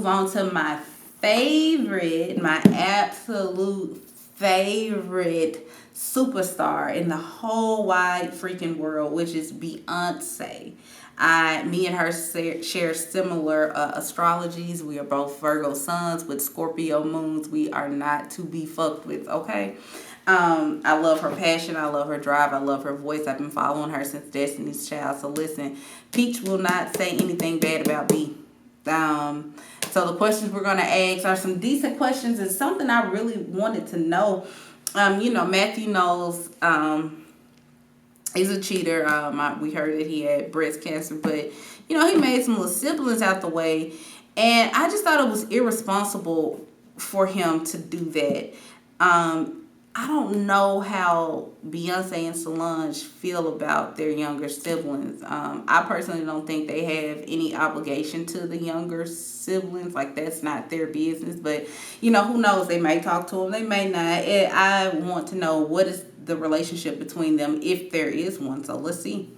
move on to my favorite, my absolute favorite superstar in the whole wide freaking world, which is Beyonce. Me and her share similar astrologies. We are both Virgo suns with Scorpio moons. We are not to be fucked with, okay? I love her passion. I love her drive. I love her voice. I've been following her since Destiny's Child. So listen, Peach will not say anything bad about B. So the questions we're going to ask are some decent questions and something I really wanted to know. Matthew Knowles is a cheater. We heard that he had breast cancer, but, he made some little siblings out the way. And I just thought it was irresponsible for him to do that. I don't know how Beyonce and Solange feel about their younger siblings. I personally don't think they have any obligation to the younger siblings. Like, that's not their business. But, who knows? They may talk to them. They may not. I want to know what is the relationship between them, if there is one. So let's see.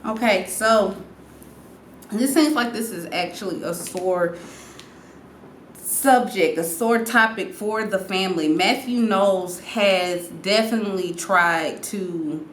Okay, so this seems like this is actually a sore subject, a sore topic for the family. Matthew Knowles has definitely tried to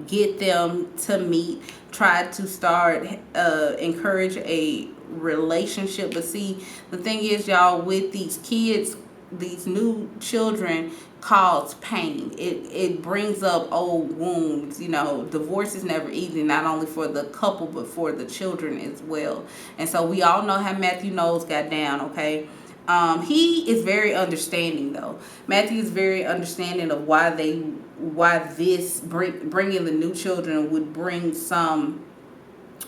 get them to meet, tried to start, encourage a relationship. But see, the thing is, y'all, with these kids, these new children, cause pain. It brings up old wounds. Divorce is never easy, not only for the couple but for the children as well. And so we all know how Matthew Knowles got down, okay? He is very understanding, though. Matthew is very understanding of why this bringing the new children would bring some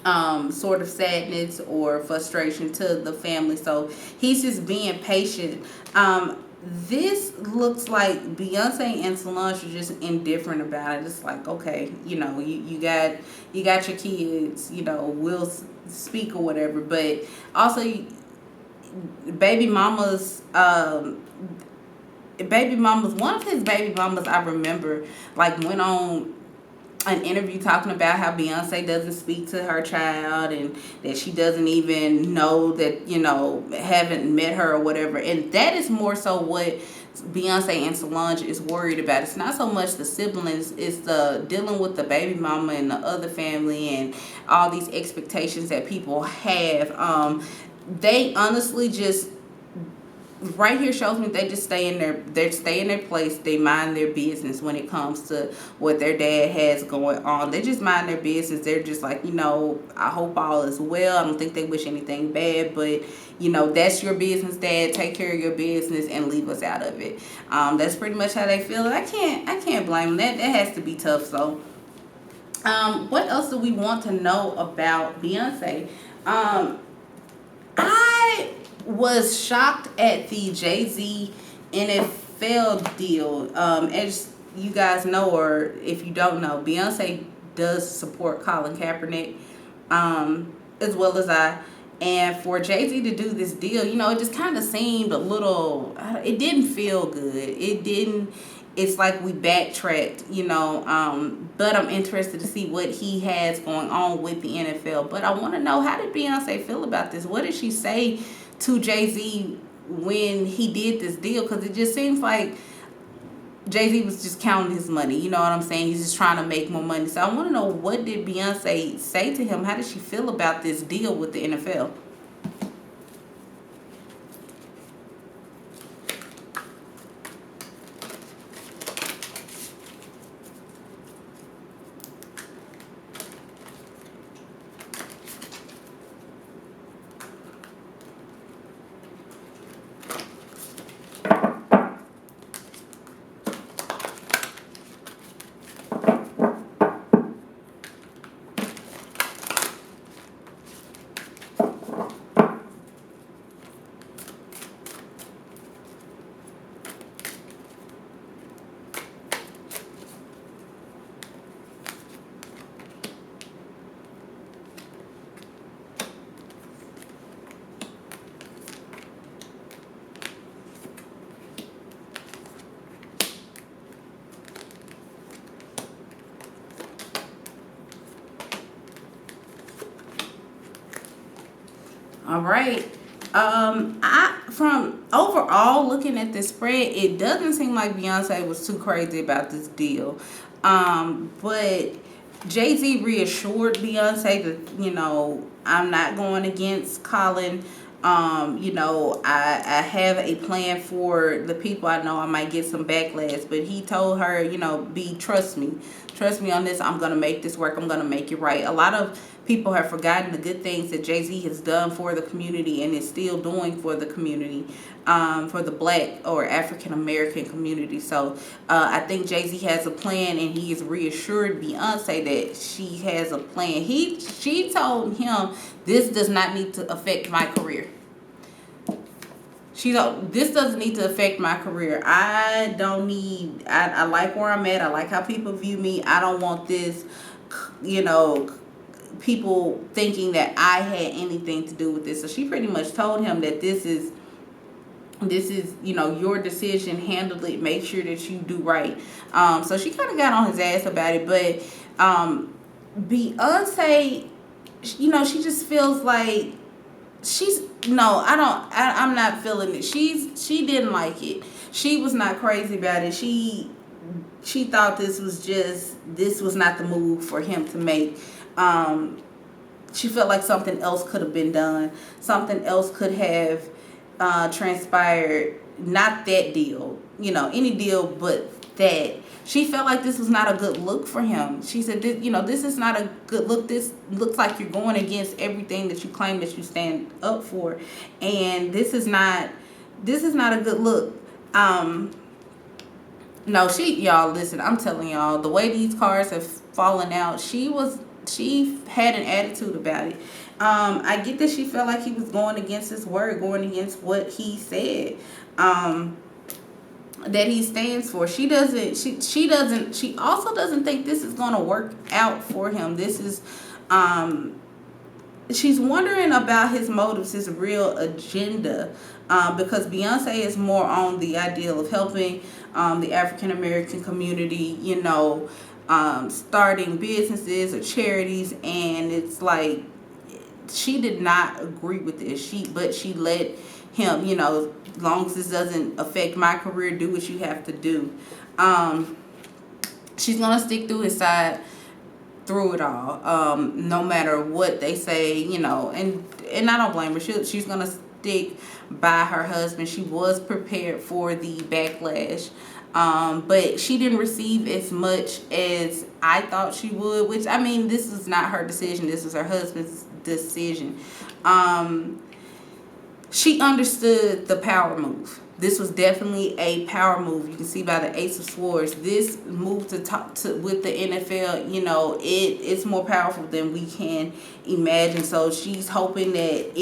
sort of sadness or frustration to the family. So he's just being patient. This looks like Beyonce and Solange are just indifferent about it. It's like, okay, you got your kids, we'll speak or whatever. But also, baby mamas, one of his baby mamas, I remember, went on an interview talking about how Beyonce doesn't speak to her child and that she doesn't even know that, haven't met her or whatever. And that is more so what Beyonce and Solange is worried about. It's not so much the siblings, it's the dealing with the baby mama and the other family and all these expectations that people have. They honestly just, right here shows me they just stay in their place. They mind their business when it comes to what their dad has going on. They just mind their business. They're just like, I hope all is well. I don't think they wish anything bad, but that's your business, Dad. Take care of your business and leave us out of it. That's pretty much how they feel. I can't blame them. That has to be tough. So what else do we want to know about Beyonce? I was shocked at the Jay-Z NFL deal. As you guys know, or if you don't know, Beyonce does support Colin Kaepernick, as well as I. And for Jay-Z to do this deal, it just kind of seemed a little, it didn't feel good. It's like we backtracked, but I'm interested to see what he has going on with the NFL. But I want to know, how did Beyonce feel about this? What did she say to Jay-Z when he did this deal? Because it just seems like Jay-Z was just counting his money. You know what I'm saying? He's just trying to make more money. So I want to know, what did Beyonce say to him? How did she feel about this deal with the NFL? All right. I from overall looking at this spread, it doesn't seem like Beyonce was too crazy about this deal. But Jay-Z reassured Beyonce that, I'm not going against Colin. I have a plan for the people I know I might get some backlash, but he told her, trust me. Trust me on this. I'm going to make this work. I'm going to make it right. A lot of people have forgotten the good things that Jay-Z has done for the community and is still doing for the community, for the Black or African American community. So I think Jay-Z has a plan, and he has reassured Beyonce that she has a plan. She told him, this does not need to affect my career. This doesn't need to affect my career. I like where I'm at. I like how people view me. I don't want this, people thinking that I had anything to do with this. So she pretty much told him that this is your decision. Handle it. Make sure that you do right. So she kind of got on his ass about it. But Beyonce, she just feels like I'm not feeling it. She didn't like it. She was not crazy about it. She thought this was not the move for him to make. She felt like something else could have been done. Something else could have transpired. Not that deal. Any deal but that. She felt like this was not a good look for him. She said, this is not a good look. This looks like you're going against everything that you claim that you stand up for. And this is not a good look. No, y'all, listen, I'm telling y'all, the way these cards have fallen out, she had an attitude about it. I get that she felt like he was going against his word, going against what he said. That he stands for. She also doesn't think this is going to work out for him. This is she's wondering about his motives, his real agenda, because Beyonce is more on the ideal of helping the African American community, starting businesses or charities, and it's like she did not agree with this. But she let him, as long as this doesn't affect my career, do what you have to do. She's gonna stick through his side through it all, no matter what they say, and I don't blame her. She's gonna stick by her husband. She was prepared for the backlash, but she didn't receive as much as I thought she would, which, this is not her decision. This is her husband's decision. She understood the power move. This was definitely a power move. You can see by the Ace of Swords. This move with the NFL, it's more powerful than we can imagine. So she's hoping that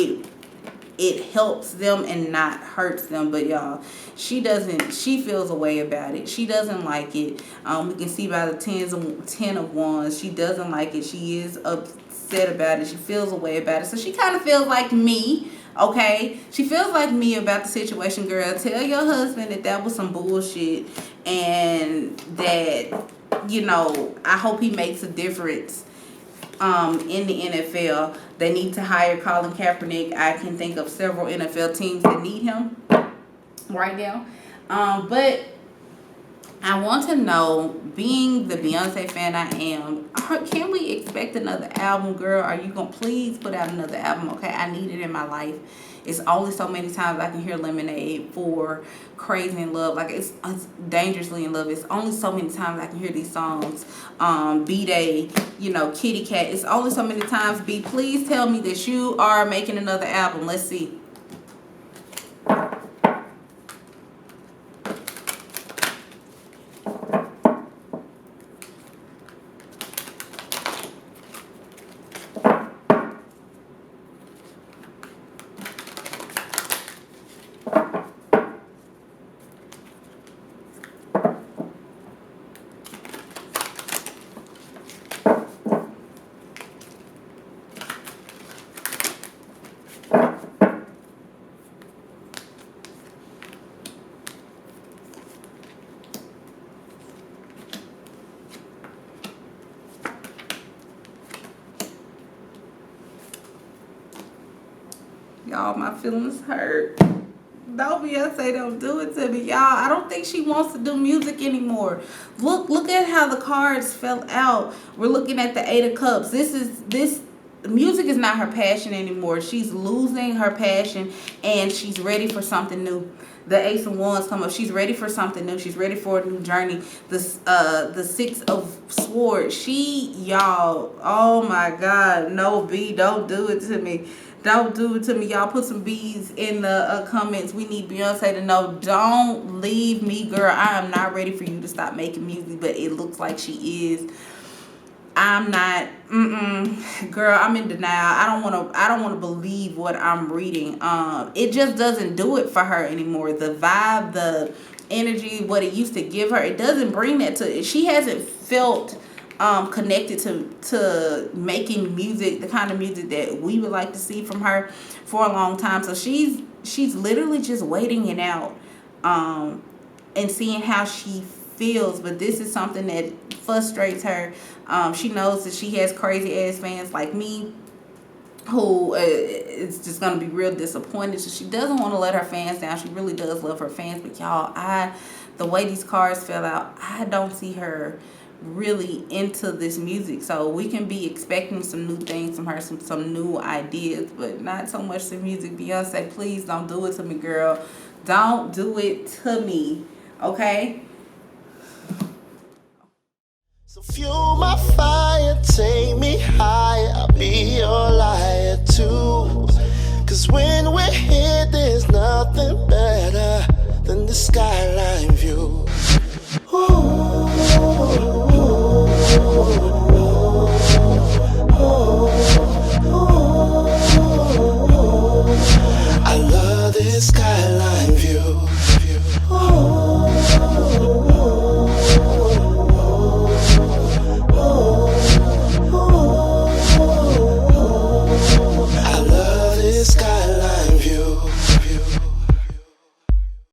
it helps them and not hurts them. But y'all, she feels a way about it. She doesn't like it. We can see by the 10 of Wands, she doesn't like it. She is upset about it. She feels a way about it. So she kind of feels like me. Okay, she feels like me about the situation, girl. Tell your husband that was some bullshit, and that, I hope he makes a difference in the NFL. They need to hire Colin Kaepernick. I can think of several NFL teams that need him right now. But I want to know, being the Beyonce fan I am, can we expect another album, girl? Are you going to please put out another album? Okay, I need it in my life. It's only so many times I can hear Lemonade, for Crazy in Love. Like, it's Dangerously in Love. It's only so many times I can hear these songs. B-Day, Kitty Cat. It's only so many times. B, please tell me that you are making another album. Let's see. Y'all, my feelings hurt. No, Beyonce, don't do it to me, y'all. I don't think she wants to do music anymore. Look at how the cards fell out. We're looking at the Eight of Cups. This music is not her passion anymore. She's losing her passion, and she's ready for something new. The Ace of Wands come up. She's ready for something new. She's ready for a new journey. The Six of Swords. Y'all, oh my God, no, B, don't do it to me. Don't do it to me. Y'all put some B's in the comments. We need Beyonce to know, don't leave me, girl. I am not ready for you to stop making music, but it looks like she is. I'm not, girl, I'm in denial. I don't want to believe what I'm reading. It just doesn't do it for her anymore. The vibe, the energy, what it used to give her, it doesn't bring that to, she hasn't felt connected to making music, the kind of music that we would like to see from her for a long time. So she's literally just waiting it out, and seeing how she feels. But this is something that frustrates her. She knows that she has crazy ass fans like me, who is just gonna be real disappointed. So she doesn't want to let her fans down. She really does love her fans. But y'all, the way these cards fell out, I don't see her really into this music. So we can be expecting some new things from her, some new ideas, but not so much the music. Beyonce, please don't do it to me, girl. Don't do it to me, okay? So fuel my fire, take me higher, I'll be your liar too. Cause when we're here, there's nothing better than the sky